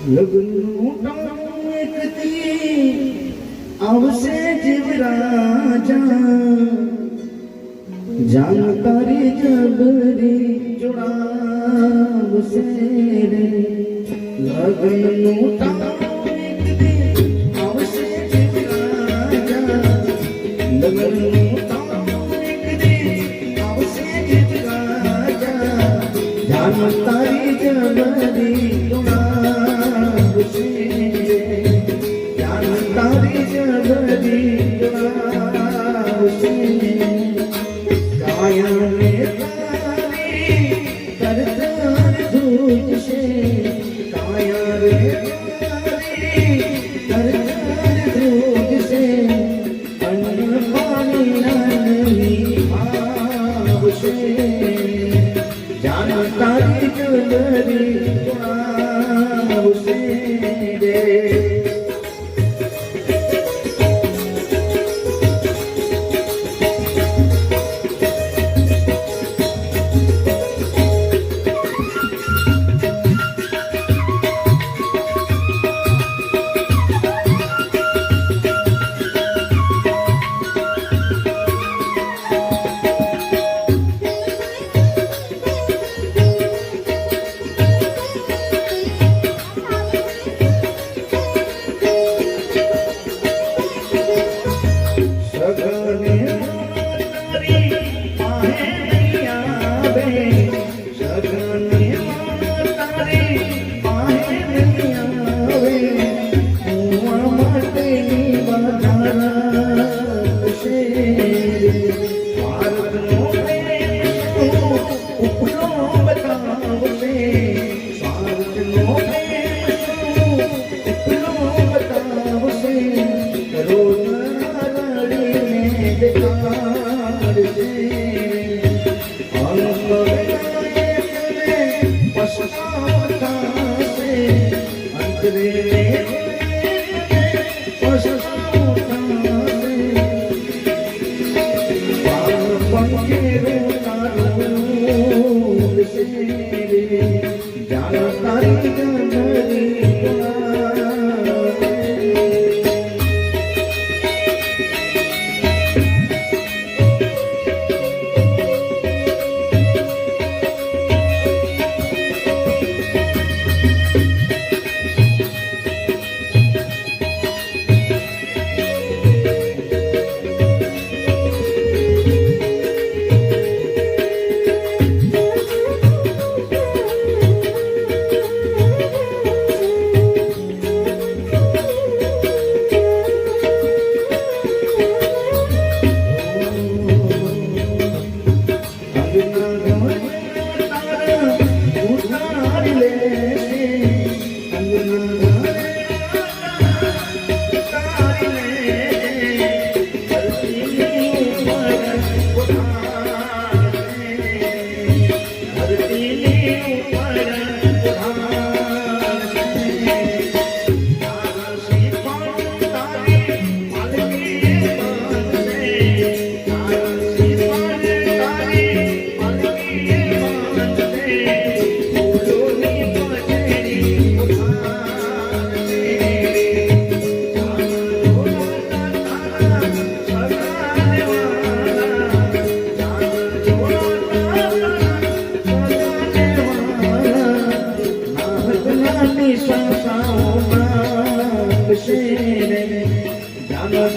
લગ્નનું આવશે જીવરાજા જાન તારી જબરી જોડાવશે રે લગ્નનું આવશે જીવરાજા લગ્નનું આવશે જીવરાજા જાન તારી જબરી જોડાવશે જાન તારી જબરી જોડાવશે કાયા રે તારી કરતાર ધૂજશે કાયા રે તારી કરતાર ધૂજશે અન્ન પાણી નહીં આવશે જાન તારી જબરી જોડાવશે રે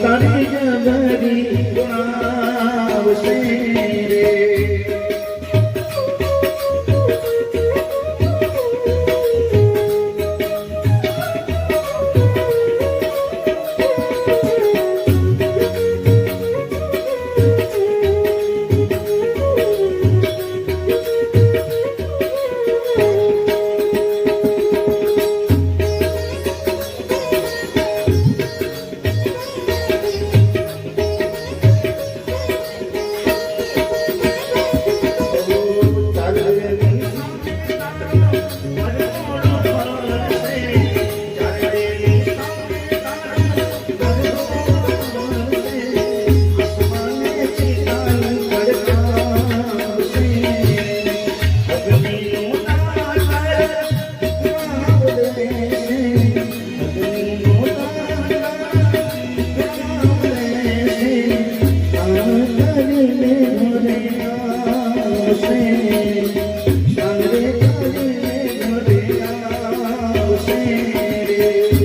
તારી જબરી જોડાવશે રે આવશે શાન રે તારી ઘરે આવશે રે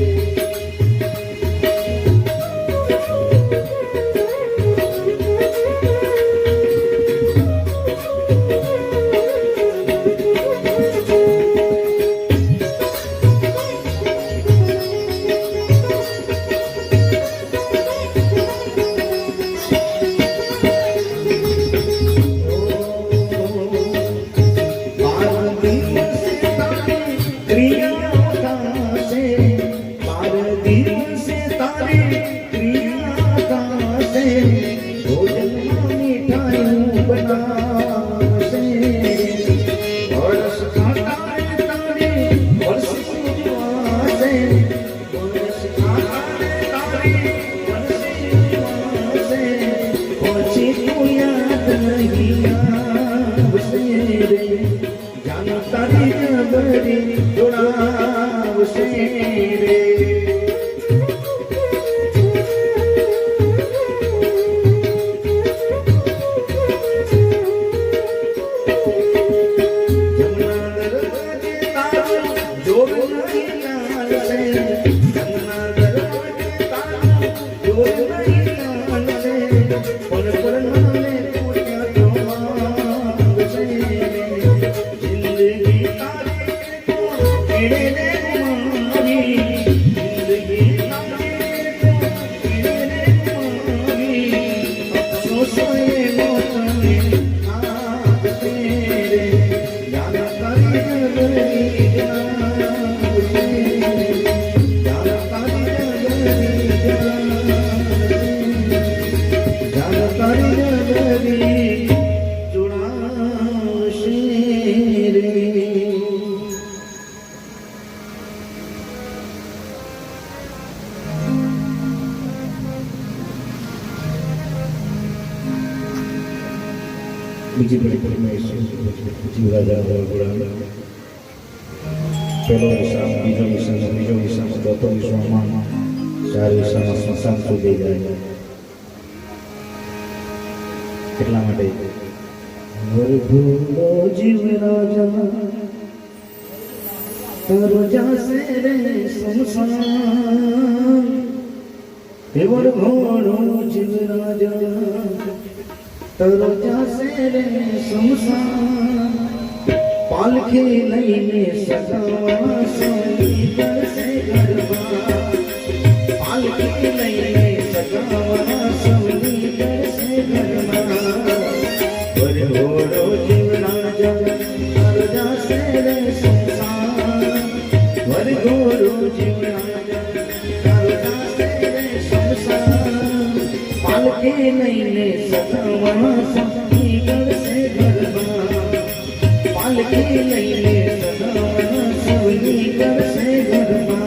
બીજી બધી જીવરાજા પહેલો વિશ્રામ બીજો વિશ્રામ ત્રીજો વિશ્રામ ચોથો વિશ્રામમાં ચાર વિશ્રામમાં સ્મશાન સુધી જાય એટલા માટે ભૂલો જીવરાજા તારો જાશે રે સ્મશાન એવર ઘોડો જીવરાજા તારો જાશે રે સ્મશાન પાલખી લઈને સગાવા સોની કરશે ગરબા પાલખી લઈને સગાવા સોની કરશે ગરબા ઘોડો જીવરાજા તારો જાશે રે સ્મશાન ઘોડો જીવરાજા તારો જાશે રે સ્મશાન પાલખી લઈને સગાવા સોની કરશે ગરબા પાલખી લઈને સગાવા સોની કરશે ગરબા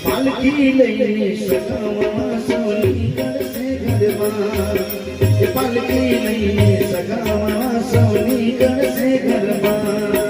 પાલખી લઈને સગાવા સોની કરશે ગરબા પાલખી લઈને સગાવા સોની કરશે ગરબા